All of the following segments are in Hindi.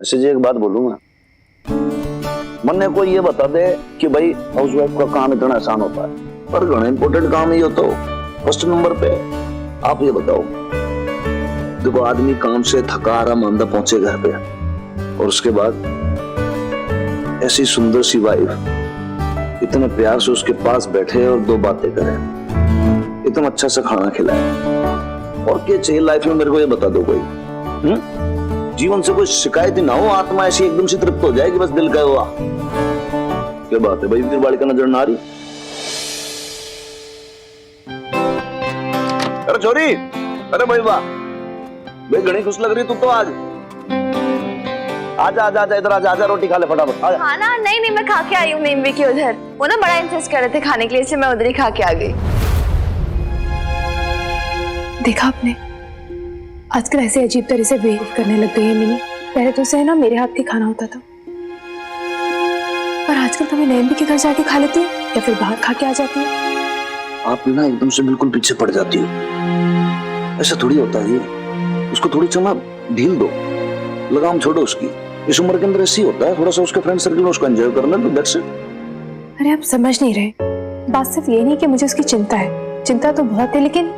अच्छा जी, एक बात बोलूंगा, मन्ने को ये बता दे कि भाई हाउसवाइफ का काम इतना आसान होता है, पर घना इंपॉर्टेंट काम ही हो तो फर्स्ट नंबर पे आप ये बताओ। देखो, आदमी काम से थका हारा मांदा पहुंचे घर पे और उसके बाद ऐसी सुंदर सी वाइफ इतने प्यार से उसके पास बैठे और दो बातें करें, इतना अच्छा सा खाना खिलाए, और क्या चाहिए लाइफ में? मेरे को ये बता दो कोई। जीवन से कोई शिकायत ही ना हो, आत्मा ऐसी एकदम से तृप्त हो जाए कि बस दिल गया हुआ। क्या बात है भाई, फिर बालिका नजर ना आ रही? अरे छोरी, अरे भाई वाह भाई, घनी खुश लग रही तू तो आज। आजा आजा आजा, इधर आजा आजा, रोटी खा ले फटाफट। खाना नहीं नहीं, मैं खा के आई हूँ नेमवी की उधर। वो ना बड़ा इंसिस्ट कर रहे थे खाने के लिए, इसलिए मैं उधर ही खा के आ गई। देखा आपने, आजकल ऐसे अजीब तरह से बिहेव करने लग गई है मिनी। पहले तो उसे है ना मेरे हाथ के खाना होता था, पर आजकल तो मैं नेमवी के घर जाके खा लेती हूँ या फिर बाहर खा के आ जाती हूँ। आप ना एकदम से बिल्कुल पीछे पड़ जाती हो, ऐसा थोड़ी होता है। उसको थोड़ी चना ढील दो, लगाम छोड़ो उसकी। इस उम्र के अंदर ऐसी होता है, थोड़ा सा उसके फ्रेंड सर्कल में उसको एंजॉय करना, तो दैट्स इट। अरे आप समझ नहीं रहे, बात सिर्फ ये नहीं कि मुझे उसकी चिंता है, चिंता तो बहुत है, लेकिन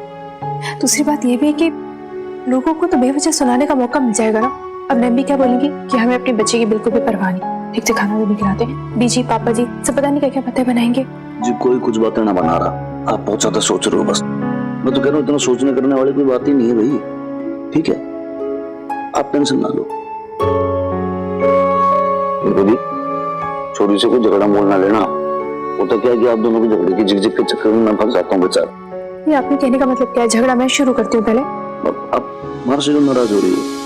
दूसरी बात ये भी है कि लोगों को तो बेवजह सुनाने का मौका मिल जाएगा ना। अब नेमवी क्या बोलेंगी कि हमें अपने बच्चे की बिल्कुल भी परवाह नहीं, ठीक से खाना भी नहीं खिलाते। बीजी पापा जी सब पता नहीं क्या क्या बातें बनाएंगे। जी कोई कुछ बातें ना बना रहा, आप पहुंचा था सोच रहे हो बस। मैं तो कह रहा हूँ इतना सोचने करने वाली कोई बात ही नहीं है भाई, ठीक है? आप टेंशन ना लो। दीदी, छोटी से कोई झगड़ा मोल ना लेना। वो तो क्या है कि आप दोनों की झगड़े की झिकझिक के चक्कर में मैं फंस जाता हूँ बेचारा। ये आपके कहने का मतलब क्या है? झगड़ा मैं शुरू करती हूँ पहले। आप हमारे से जो नाराज हो रही है।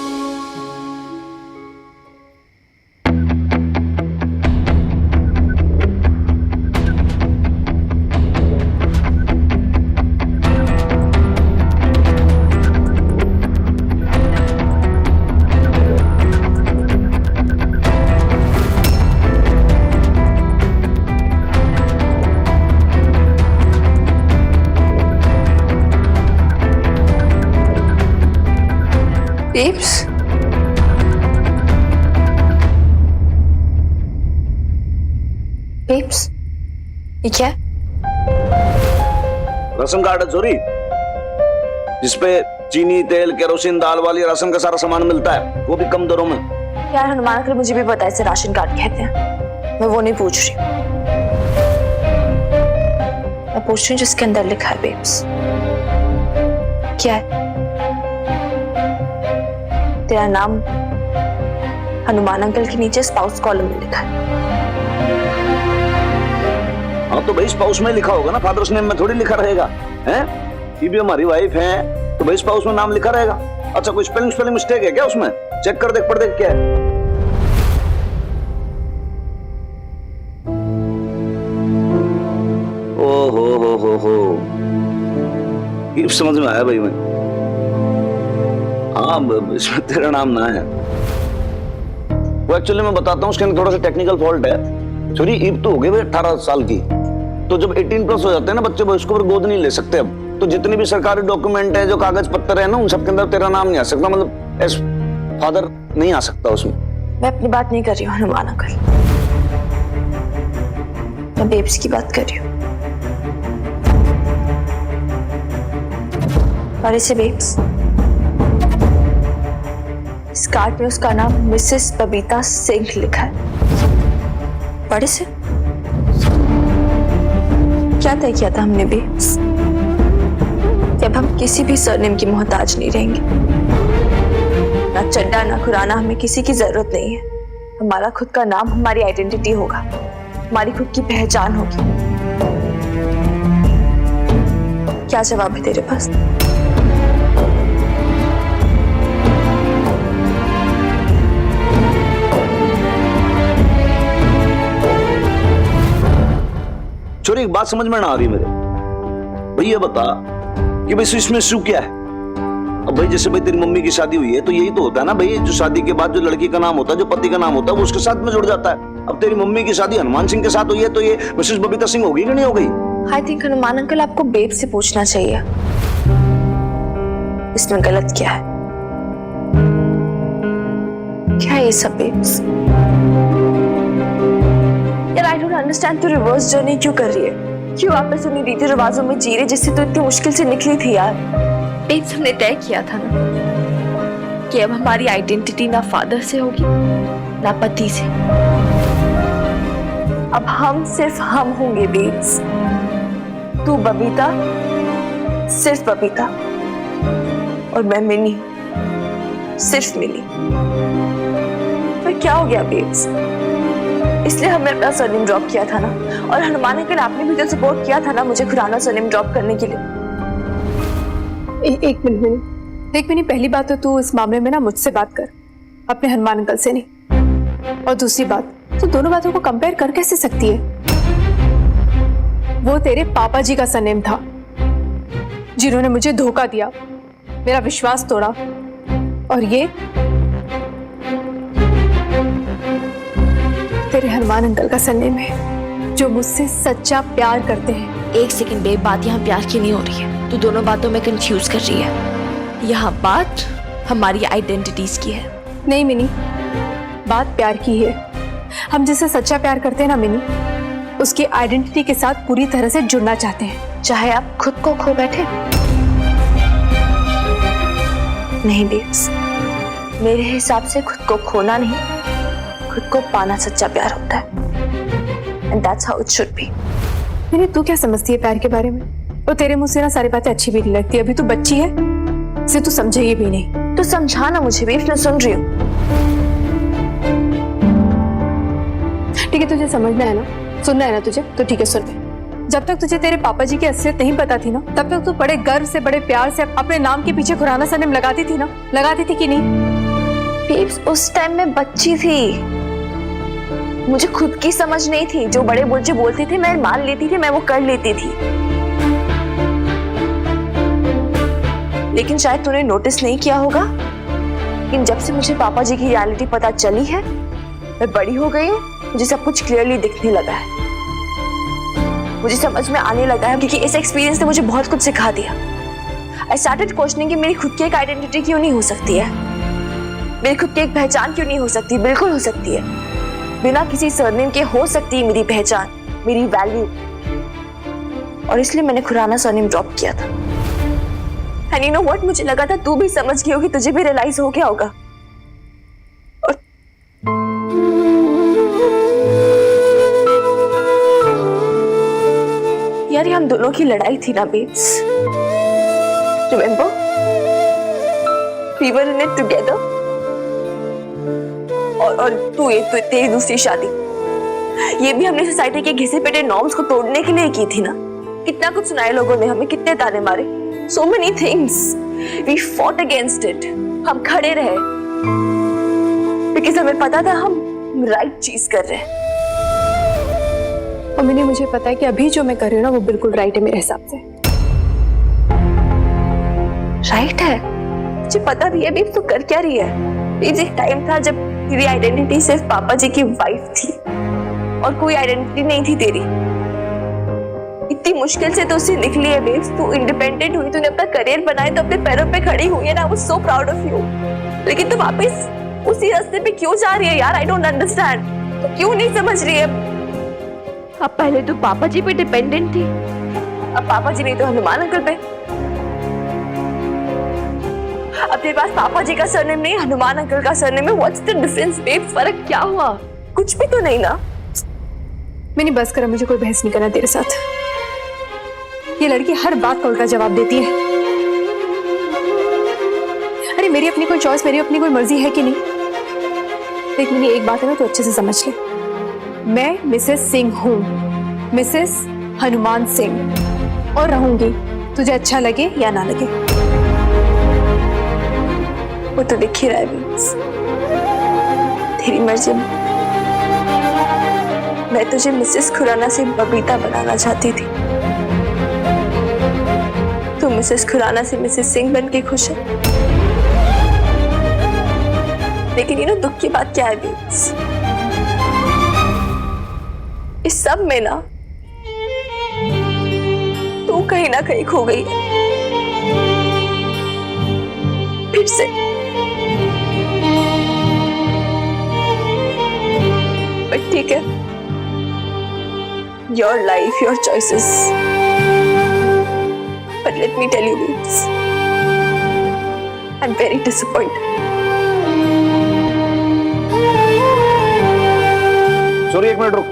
बेब्स, बेब्स, ये क्या? राशन कार्ड है चोरी, जिसपे चीनी तेल केरोसिन दाल वाली राशन का सारा सामान मिलता है, वो भी कम दरों में। यार हनुमान अंकल, मुझे भी पता है इसे राशन कार्ड कहते हैं, मैं वो नहीं पूछ रही। मैं पूछ रही हूँ जिसके अंदर लिखा है बेब्स। क्या है? तेरा नाम हनुमान अंकल के नीचे स्पाउस कॉलम में लिखा है। हाँ तो भाई स्पाउस में लिखा होगा ना, फादर्स नेम में थोड़ी लिखा रहेगा, हैं? ये भी हमारी वाइफ है तो भाई स्पाउस में नाम लिखा रहेगा। अच्छा, कोई स्पेलिंग मिस्टेक है क्या उसमें? चेक कर देख, पढ़ देख क्या है। ओ हो, ये समझ में आया भाई मैं। हाँ, इसमें तेरा नाम ना है। वो एक्चुअली मैं बताता हूँ, उसके अंदर थोड़ा सा टेक्निकल फॉल्ट है। छोरी ईब तो हो गई भाई 18 साल की, तो जब 18+ हो जाते हैं ना बच्चे, उसको फिर गोद नहीं ले सकते अब। तो जितने भी सरकारी डॉक्यूमेंट है, जो कागज पत्तर है ना, उन सबके अंदर तेरा नाम नहीं आ सकता, मतलब एज फादर नहीं आ सकता उसमें। मैं अपनी बात नहीं कर रही हूँ हनुमान अंकल, मैं बेब्स की बात कर रही हूँ। और इसे बेब्स, इस कार्ड में उसका नाम मिसेस बबीता सिंह लिखा है। पढ़े से क्या तय किया था हमने बेब्स कि अब हम किसी भी सरनेम की मोहताज नहीं रहेंगे। ना चड्डा ना खुराना, हमें किसी की जरूरत नहीं है। हमारा खुद का नाम हमारी आइडेंटिटी होगा, हमारी खुद की पहचान होगी। क्या जवाब है तेरे पास? छोरी एक बात समझ में ना आ रही मेरे भाई, ये बता कि भाई इसमें इशू क्या है? अब भाई जैसे भाई तेरी मम्मी की शादी हुई है तो यही तो होता है ना भाई, जो शादी के बाद जो लड़की का नाम होता है, जो पति का नाम होता है, वो उसके साथ में जुड़ जाता है। अब तेरी मम्मी की शादी हनुमान सिंह के साथ हुई है तो ये मिसेस बबीता सिंह होगी कि नहीं हो गई? आई थिंक हनुमान अंकल आपको बेब से पूछना चाहिए इसमें गलत क्या है। क्या है ये सब बेब्स? यार आई डोंट अंडरस्टैंड, तू रिवर्स जर्नी क्यों कर रही है? क्यों वापस उन्हीं रीति रिवाजों में जी रही जिससे तू इतनी मुश्किल से निकली थी यार? बेब्स, हमने तय किया था ना कि अब हमारी आइडेंटिटी ना फादर से होगी ना पति से। अब हम सिर्फ हम होंगे बेब्स। तू बबीता, सिर्फ बबीता, और मैं मिनी, सिर्फ मिनी। फिर क्या हो गया बेब्स? इसलिए हमने अपना सरनेम ड्रॉप किया था ना, और हनुमान अंकल आपने भी तो सपोर्ट किया था ना मुझे खुराना सरनेम ड्रॉप करने के लिए। एक मिनट, पहली बात तो तू इस मामले में ना मुझसे बात कर, अपने हनुमान अंकल से नहीं। और दूसरी बात, तो दोनों बातों को कंपेयर कर कैसे सकती है? वो तेरे पापा जी का सरनेम था जिन्होंने मुझे धोखा दिया, मेरा विश्वास तोड़ा, और ये तेरे हनुमान अंकल का सरनेम है जो मुझसे सच्चा प्यार करते हैं। एक सेकंड बेब, बात यहाँ प्यार की नहीं हो रही है। तू दोनों बातों में कंफ्यूज कर रही है। यहाँ बात हमारी आइडेंटिटीज की है। नहीं मिनी, बात प्यार की है। हम जिसे सच्चा प्यार करते हैं ना मिनी, उसकी आइडेंटिटी के साथ पूरी तरह से जुड़ना चाहते हैं, चाहे आप खुद को खो बैठे। नहीं बेब्स, मेरे हिसाब से खुद को खोना नहीं, खुद को पाना सच्चा प्यार होता है। And that's how it should be. Mini, तू क्या समझती है प्यार के बारे में? और तेरे मुंह से ना सारी बातें अच्छी भी नहीं लगती। अभी तू बच्ची है, इसे तू समझेगी भी नहीं। तो समझा ना मुझे बेब्स, मैं सुन रही हूँ। ठीक है, तुझे समझना है ना, सुनना है ना तुझे, तो ठीक है सुन ले। जब तक तुझे तेरे पापा जी की असलियत नहीं पता थी ना, तब तक तू बड़े गर्व से, बड़े प्यार से अपने नाम के पीछे खुराना सरनेम लगाती थी ना, लगाती थी कि नहीं? बेब्स, उस टाइम में बच्ची थी, मुझे खुद की समझ नहीं थी। जो बड़े मुझे बोलते थे मैं मान लेती थी, मैं वो कर लेती थी। लेकिन शायद तूने नोटिस नहीं किया होगा, लेकिन जब से मुझे पापा जी की रियलिटी पता चली है, मैं बड़ी हो गई हूँ, मुझे सब कुछ क्लियरली दिखने लगा है, मुझे समझ में आने लगा है, क्योंकि इस एक्सपीरियंस ने मुझे बहुत कुछ सिखा दिया। आई स्टार्टेड क्वेश्चनिंग कि मेरी खुद की एक आइडेंटिटी क्यों नहीं हो सकती है, मेरी खुद की एक पहचान क्यों नहीं हो सकती? बिल्कुल हो सकती है, बिना किसी सरनेम के हो सकती है मेरी पहचान, मेरी वैल्यू। और इसलिए मैंने खुराना सरनेम ड्रॉप किया था। एंड यू नो व्हाट, मुझे लगा था तू भी समझ गई होगी, तुझे भी रियलाइज हो गया होगा। और यार, ये हम दोनों की लड़ाई थी ना babes, remember? We were in it together. और तेरी दूसरी शादी, ये भी हमने सोसाइटी के घिसे पिटे नॉर्म्स को तोड़ने के लिए की थी ना। कितना कुछ सुनाए लोगों ने हमें, कितने ताने मारे, so many things we fought against it। हम खड़े रहे बिकॉज़ हमें पता था हम राइट चीज कर रहे हैं। और मैंने, मुझे पता है कि अभी जो मैं कर रही हूँ ना, वो बिल्कुल राइट है मेरे हिसाब से। राइट है, मुझे पता भी है। बेब, तू कर क्या रही है? एक टाइम था जब तेरी आइडेंटिटी सिर्फ पापा जी की वाइफ थी और कोई आइडेंटिटी नहीं थी तेरी। इतनी मुश्किल से तो उससे निकली है बेब्स, तू इंडिपेंडेंट हुई, तूने अपना करियर बनाया, तो अपने पैरों पे खड़ी हुई है ना। I was so proud of you. लेकिन तू वापस उसी रास्ते पे क्यों जा रही है यार? I don't understand. तू क्यों नहीं समझ रही है? अब पहले तो पापा जी पे डिपेंडेंट थी, अब पापा जी नहीं तो हनुमान अंकल पे। अब तेरे पास पापा जी का सरनेम नहीं, हनुमान अंकल का सरनेम है। What's the difference babes? फर्क क्या हुआ? कुछ भी तो नहीं ना। मैंने बस करा, मुझे कोई बहस नहीं करना तेरे साथ। ये लड़की हर बात का उल्टा जवाब देती है। अरे मेरी अपनी कोई चॉइस, मेरी अपनी कोई मर्जी है कि नहीं? देख मैंने, एक बात है ना, तो अच्छे से समझ ले। मैं मिसेस सिंह हूँ, मिसेस हनुमान सिंह, और रहूंगी, तुझे अच्छा लगे या ना लगे। वो तो दिख ही रहा है बेब्स, तेरी मर्जी। मैं तुझे मिसेस खुराना से बबीता बनाना चाहती थी, तू मिसेस खुराना से मिसेस सिंह बन के खुश है। लेकिन ये ना दुख की बात क्या है बेब्स, इस सब में ना तू कहीं ना कहीं खो गई है। फिर से your life, your choices. But let me tell you this. I'm very disappointed. Sorry, एक मिनट रुक।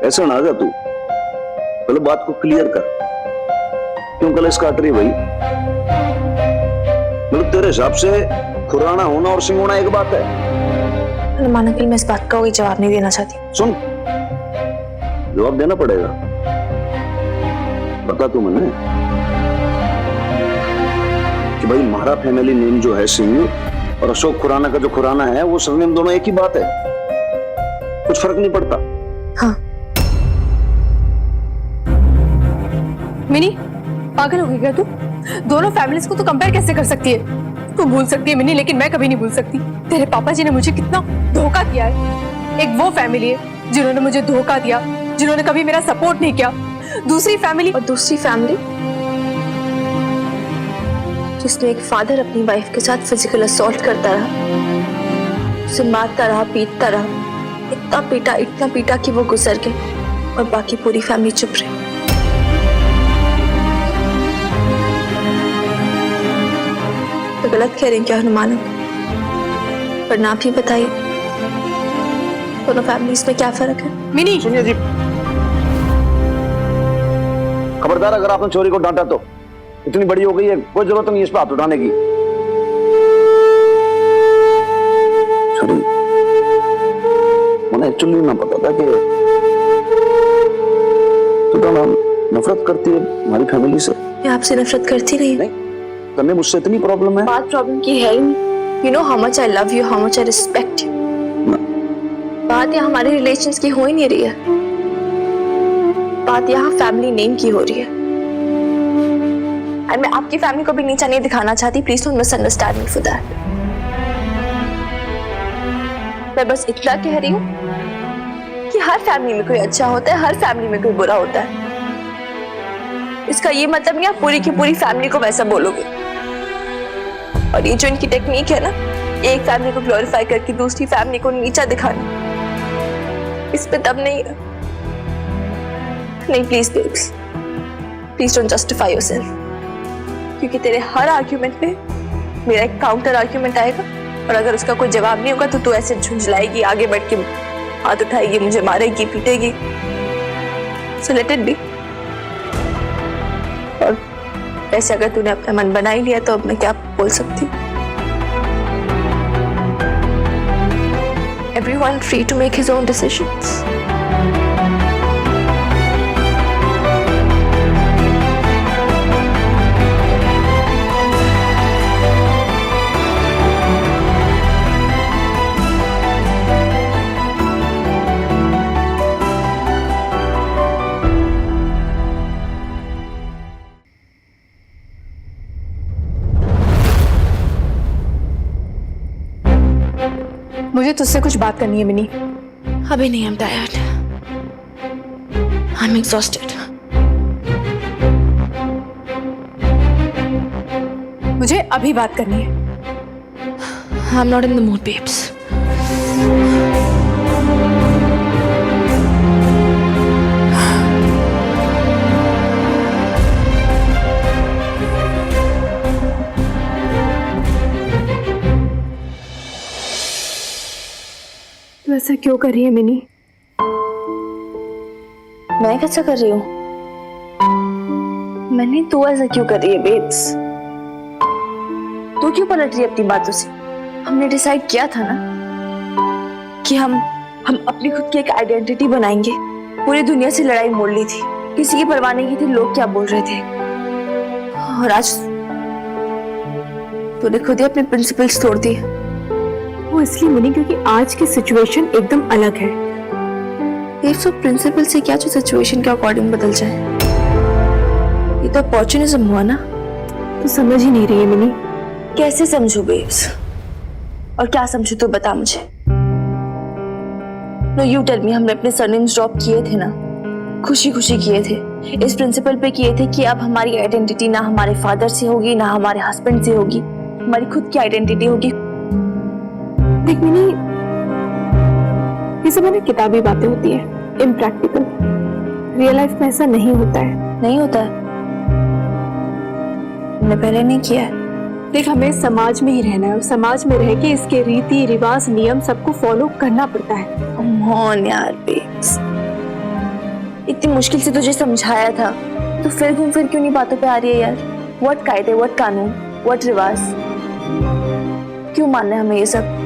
ऐसा ना जा तू, पहले बात को क्लियर कर। क्यों कलेश काट रही भाई? मतलब तेरे हिसाब से खुराना होना और सिंह होना एक बात है? हनुमान अंकल, मैं इस बात का कोई जवाब नहीं देना चाहती। सुन, जवाब देना पड़ेगा। बता तू मैंने कि भाई हमारा फैमिली नेम जो है सिंह और अशोक खुराना का जो खुराना है वो सरनेम दोनों एक ही बात है, कुछ फर्क नहीं पड़ता। हाँ। मिनी, पागल हो गई क्या तू? दोनों फैमिलीज को तो कंपेयर कैसे कर सकती है? तू भूल सकती है मिनी, लेकिन मैं कभी नहीं भूल सकती। तेरे पापा जी ने मुझे कितना धोखा किया है। एक वो फैमिली है जिन्होंने मुझे धोखा दिया, जिन्होंने कभी मेरा सपोर्ट नहीं किया। दूसरी फैमिली, और दूसरी फैमिली जिसमें एक फादर अपनी वाइफ के साथ फिजिकल असॉल्ट करता रहा, उसे मारता रहा, पीटता रहा, इतना पीटा कि वो गुजर गए और बाकी पूरी फैमिली चुप रही। तो गलत कह रही क्या हनुमान? पर ना भी बताइए, दोनों फैमिलीज में क्या फर्क है? मिनी, सुनिए जी, खबरदार, अगर आपने चोरी को डांटा तो इतनी बड़ी हो गई है, कोई जरूरत नहीं इस पर हाथ उठाने की। सॉरी, मुझे एक्चुअली ना पता था कि तू तो नफरत करती है हमारी फैमिली से। मैं आपसे नफरत करती नहीं। नहीं, तन्ने मुझसे इतनी प्रॉब्लम है? बात प्रॉब्लम की है ही नहीं। You know how much I love you, how much I respect you. बात यहाँ हमारे रिलेशंस की हो ही नहीं रही है, बात यहाँ फैमिली नेम की हो रही है। और मैं आपकी फैमिली को भी नीचा नहीं दिखाना चाहती, please don't misunderstand me for that. मैं बस इतना कह रही हूँ कि हर फैमिली में कोई अच्छा होता है, हर फैमिली में कोई बुरा होता है। इसका ये मतलब नहीं आप पूरी की पूरी फैमिली को वैसा बोलोगे। और ये जो इनकी टेक्निक है ना, एक फैमिली को ग्लोरीफाई करके दूसरी फैमिली को नीचा दिखाना, इस पे दम नहीं है। नहीं please babes, please don't justify yourself, क्योंकि तेरे हर आर्ग्यूमेंट पे मेरा एक काउंटर आर्ग्यूमेंट आएगा और अगर उसका कोई जवाब नहीं होगा तो तू ऐसे झुंझलाएगी, आगे बढ़ के हाथ उठाएगी, मुझे मारेगी, पीटेगी। So let it be. और वैसे अगर तूने अपना मन बना ही लिया तो अब मैं क्या बोल सकती हूँ? Everyone free to make his own decisions. मुझे तुझसे कुछ बात करनी है मिनी। अभी नहीं, I'm tired. I'm exhausted. मुझे अभी बात करनी है। I'm not in the mood, babes. तू ऐसा क्यों कर रही है मिनी? मैं कैसा कर रही हूँ? मैंने तू ऐसा क्यों कर रही है बेब्स? तू क्यों पलट रही है अपनी बातों से? हमने डिसाइड किया था ना कि हम अपनी खुद की एक आइडेंटिटी बनाएंगे। पूरी दुनिया से लड़ाई मोड़ ली थी, किसी की परवाह नहीं की थी लोग क्या बोल रहे थे। और आज तूने खुद ही अपने प्रिंसिपल्स तोड़ दिए। वो इसलिए मिनी क्योंकि आज की सिचुएशन एकदम अलग है। ये सब प्रिंसिपल से क्या जो सिचुएशन के अकॉर्डिंग बदल जाए? ये तो अपॉर्चुनिज्म हुआ ना। तू समझ ही नहीं रही है मिनी। कैसे समझू बेब्स? और क्या समझू तो बता मुझे। नो यू टेल मी, हमने अपने सरनेम्स ड्रॉप किए थे ना, खुशी खुशी किए थे, इस प्रिंसिपल पे किए थे कि अब हमारी आइडेंटिटी ना हमारे फादर से होगी ना हमारे हस्बैंड से होगी, हमारी खुद की आइडेंटिटी होगी। देख मिनी, ये सब है ना किताबी बातें होती है, इम्प्रैक्टिकल। रियल लाइफ में ऐसा नहीं होता है। नहीं होता है, मैंने पहले नहीं किया है। देख, हमें समाज में ही रहना है और समाज में रह के इसके रीति रिवाज नियम सबको फॉलो करना पड़ता है। कौन यार बेब्स, इतनी मुश्किल से तुझे समझाया था, तो फिर घूम फिर क्यों नहीं बातों पे आ रही है यार? व्हाट कायदे, व्हाट कानून, व्हाट रिवाज, क्यों मानना है हमें ये सब?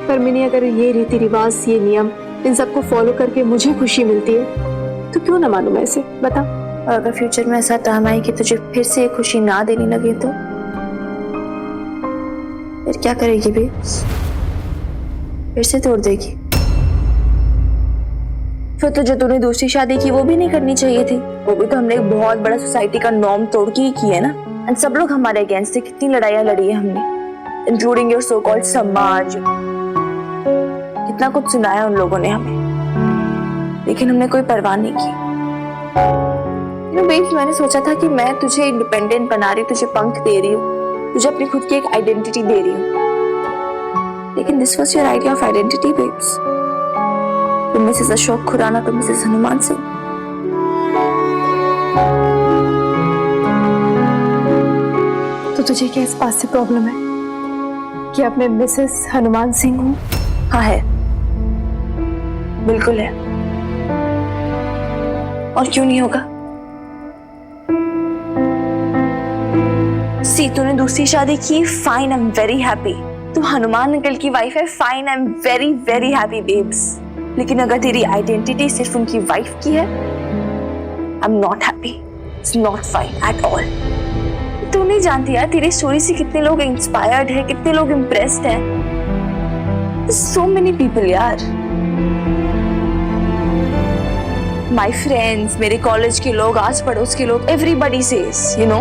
पर मिनी, अगर ये रीति रिवाज, ये नियम, इन सबको फॉलो करके मुझे खुशी मिलती है तो क्यों ना मानूं मैं इसे? बता। और अगर फ्यूचर में ऐसा टाइम आए कि तुझे फिर से ये खुशी ना देने लगे तो फिर क्या करेगी बेब्स? फिर से तोड़ देगी? फिर तो जो तूने दूसरी शादी की वो भी नहीं करनी चाहिए थी। वो भी तो हमने एक बहुत बड़ा सोसाइटी का नॉर्म तोड़ के ही की है ना। एंड सब लोग हमारे अगेंस्ट थे, कितनी लड़ाइयां लड़ी है हमने, इंक्लूडिंग योर सो कॉल्ड समाज। कितना कुछ सुनाया उन लोगों ने हमें, लेकिन हमने कोई परवाह नहीं की। बेब्स, मैंने सोचा था कि मैं तुझे इंडिपेंडेंट बना रही हूँ, तुझे पंख दे रही हूँ, तुझे अपनी खुद की एक आइडेंटिटी दे रही हूँ, लेकिन this was your idea of identity babes. तुम मिसेस अशोक खुराना, तुम मिसेस हनुमान सिंह। तो तुझे क्या इस बात से प्रॉब्लम है कि अब मैं मिसेस हनुमान सिंह हूँ? हाँ है, बिल्कुल है। और क्यों नहीं होगा? सी, तूने दूसरी शादी की, fine, I am very happy. तू हनुमान अंकल की वाइफ है, fine, I am very very happy babes. लेकिन अगर तेरी आइडेंटिटी सिर्फ उनकी वाइफ की है, I am not happy, it's not fine at all. तू नहीं जानती यार, तेरी स्टोरी से कितने लोग इंस्पायर्ड है, कितने लोग इम्प्रेस्ड हैं। सो मेनी पीपल यार, माई फ्रेंड्स, मेरे कॉलेज के लोग, आस पड़ोस के लोग, एवरीबडी सेज यू नो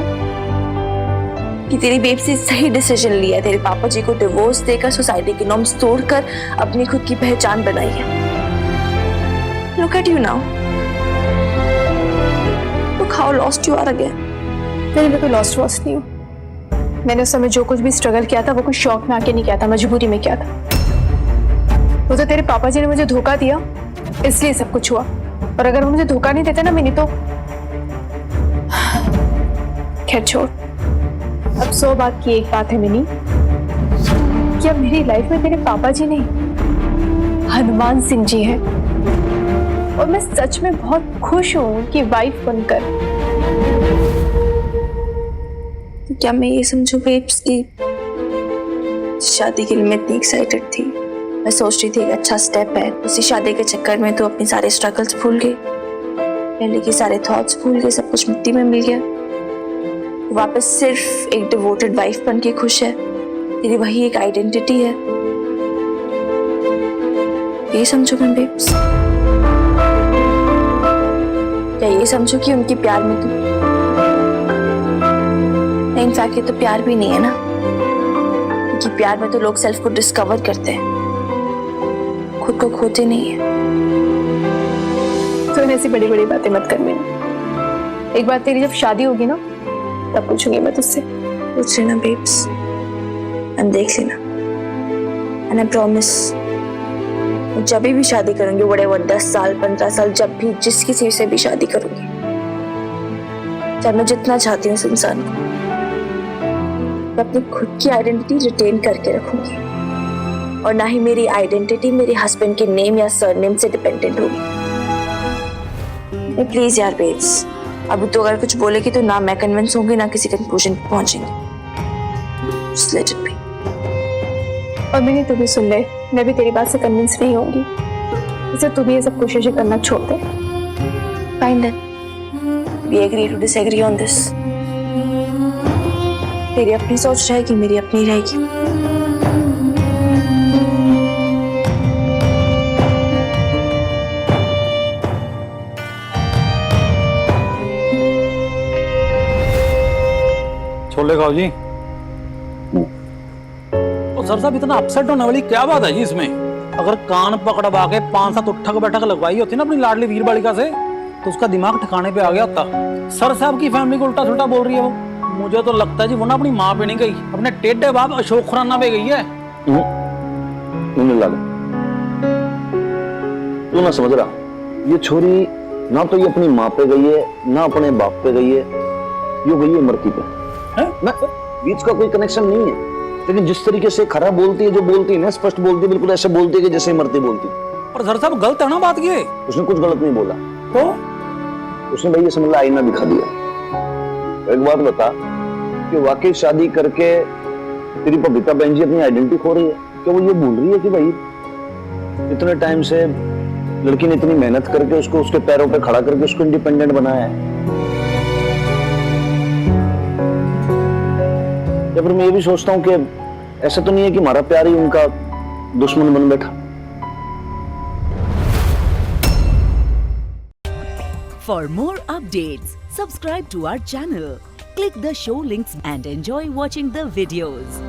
कि तेरी बेब से सही डिसीजन लिया है। तेरे पापा जी को डिवोर्स देकर, सोसाइटी के नॉर्म्स तोड़कर अपनी खुद की पहचान बनाई है। Look at you now. Look how lost you are again. नहीं, मैं कोई लॉस्ट वॉस्ट नहीं हूँ। मैंने उस समय जो कुछ भी स्ट्रगल किया था वो कुछ शौक में आके नहीं किया था, मजबूरी में किया था। वो तो तेरे पापा जी ने मुझे धोखा दिया, इसलिए सब कुछ हुआ। और अगर वो मुझे धोखा नहीं देते ना मिनी, तो खैर छोड़। अब 100 बात की एक बात है मिनी, कि अब मेरी लाइफ में मेरे पापा जी नहीं, हनुमान सिंह जी हैं। और मैं सच में बहुत खुश हूँ उनकी वाइफ बनकर। क्या मैं ये समझूं बेब्स कि शादी के लिए मैं इतनी एक्साइटेड थी, मैं सोच रही थी एक अच्छा स्टेप है, उसी शादी के चक्कर में तो अपनी सारे स्ट्रगल्स भूल गई, पहले के सारे थॉट्स भूल गए, सब कुछ मिट्टी में मिल गया। वापस सिर्फ एक डिवोटेड वाइफ बन के खुश है, तेरी वही एक आइडेंटिटी है। ये समझो मैं बेब्स, क्या ये समझो कि उनके प्यार में तो नहीं, इनफैक्ट ये तो प्यार भी नहीं है ना, क्योंकि प्यार में तो लोग सेल्फ को डिस्कवर करते हैं, खुद को खोते नहीं है। तो ऐसी बड़ी बड़ी बातें मत कर मेरी। एक बार तेरी जब शादी होगी ना, तब पूछूंगी मैं तुझसे। पूछ लेना बेब्स, एंड देख लेना, एंड आई प्रॉमिस जब भी शादी करूंगी, व्हाटएवर, 10 साल 15 साल, जब भी जिस किसी से भी शादी करूंगी, जब मैं जितना चाहती हूँ इस इंसान को, मैं अपनी खुद की आइडेंटिटी रिटेन करके रखूंगी, और ना ही मेरी आइडेंटिटी मेरे हस्बैंड के नेम या सरनेम से डिपेंडेंट होगी। प्लीज यार बेब्स, अभी तो अगर कुछ बोलेगी तो ना मैं कन्विंस होंगी, ना किसी कंक्लूजन पे पहुंचेंगे। Just let it be. और मैंने तू भी सुन ले, मैं भी तेरी बात से कन्विंस नहीं होंगी, इसलिए तू भी ये सब कोशिशें करना छोड़ दे। Fine then. We agree to disagree on this. तेरी अपनी सोच रहेगी, मेरी अपनी रहेगी। छोले खाओ जी। और सर साहब, इतना अपसेट होने वाली क्या बात है जी इसमें? अगर कान पकड़वा के 5-7 उठक बैठक लगवाई होती ना अपनी लाडली वीर बालिका से, तो उसका दिमाग ठिकाने पे आ गया होता। सर साहब की फैमिली को उल्टा सुल्टा बोल रही है वो। मुझे तो लगता है जी वो ना अपनी माँ पे नहीं गई, अपने टेढ़े बाप अशोक खुराना पे गई है। नहीं लगा। तू ना समझ रहा, ये छोरी ना तो ये अपनी माँ पे गई है ना अपने बाप पे गई है, ये गई है मृत्यु पे। ना बीच का कोई कनेक्शन नहीं है, लेकिन जिस तरीके से खरा बोलती है, जो बोलती है ना स्पष्ट बोलती है, बिल्कुल ऐसे बोलती है कि जैसे मरती बोलती। पर सर साहब गलत है ना बात ये। उसने कुछ गलत नहीं बोला, तो उसने भाई ये समझ ला आईना दिखा दिया। एक बात बता कि वाकई शादी करके तेरी बबीता बहन जी अपनी आइडेंटिटी खो रही है? क्या वो ये बोल रही है कि भाई इतने टाइम से लड़की ने इतनी मेहनत करके उसको उसके पैरों पे खड़ा करके उसको इंडिपेंडेंट बनाया है, या फिर मैं ये भी सोचता हूँ कि ऐसा तो नहीं है कि हमारा प्यार ही उनका दुश्मन बन बैठा। For more updates, subscribe to our channel, click the show links and enjoy watching the videos.